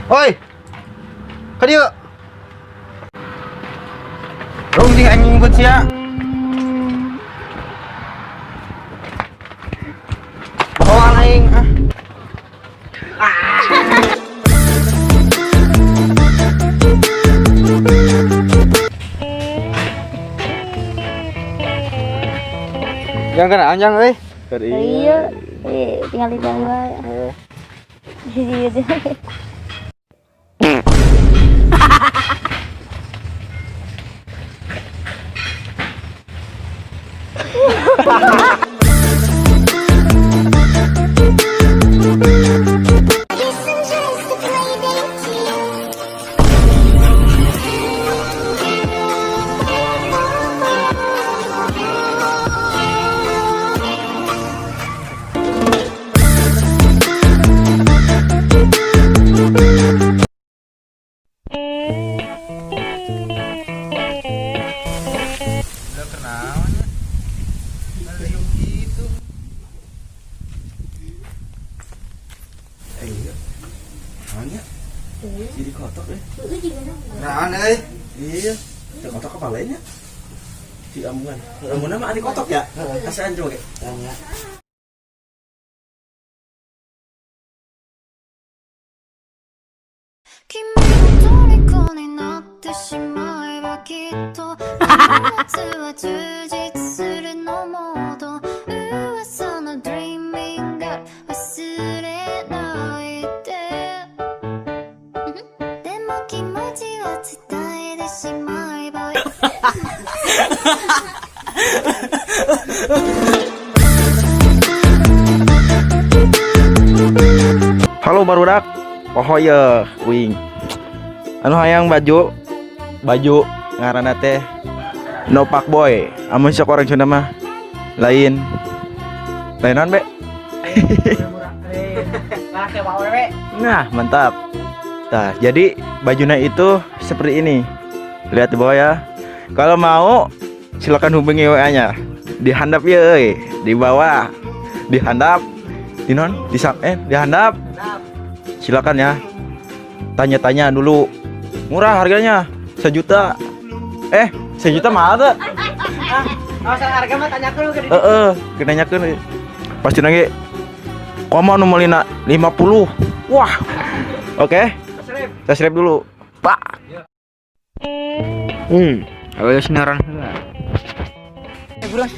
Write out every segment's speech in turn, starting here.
Oi, ke dia. Rung di anjing buat sia. Bawa aing ah. Jangan kena anjang euy. Iya, tinggal di dalam wae. Iya deh. Jadi kotok deh. Nah, euy. Iya. Teu kotok kepalanya. Si amungan. Amungan mah adi kotok ya? Asan coba ge. Halo barudak, poho ya, wing. Anu hayang baju ngaranna teh No Pak Boy. Amun sok orang Sunda mah lain lainan be. Nah mantap. Nah jadi bajunya itu seperti ini. Lihat di bawah ya. Kalau mau silakan hubungi WA-nya. Dihandap ya, euy. Di bawah. Dihandap. Dihandap. Silakan ya. Tanya-tanya dulu. Murah harganya. 1 juta. 1 juta mahal tuh. Asal harga mah tanyakeun ke dieu. Nanyakeun. Pasti nage. Komo nu meulina 50. Wah. Oke. Subscribe dulu. Pak. Ayo sinaran heula. Buruan.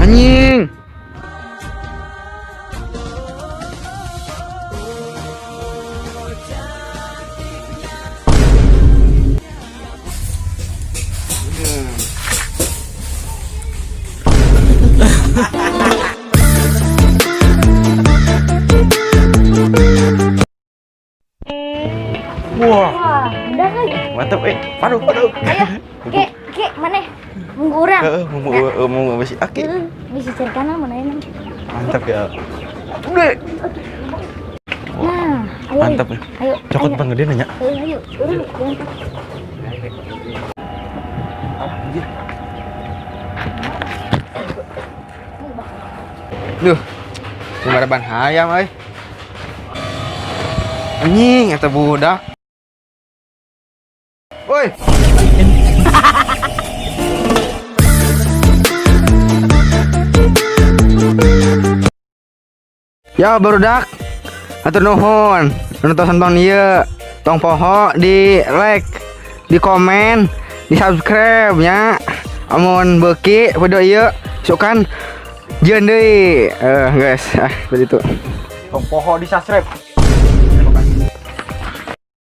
Anjing. Wah, udah kan? mantap Aduh. Ayo, ke mana? Mungkurang. Mau besi aki. Bisa cari kanan mana ini? Mantap ya. Udah. Nah, ayo. Mantap ya. Ayo. Cokot bang gede nanya. Ayo. Duh. Cuma ban hayam euy. Anjing eta budak. Woi. Ya barudak. Atur nuhun. Nonton tong ieu. Tong poho di like, di komen, di subscribe nya. Amun beuki video ieu sukan jeun deui. Guys, begitu. Tong poho di subscribe.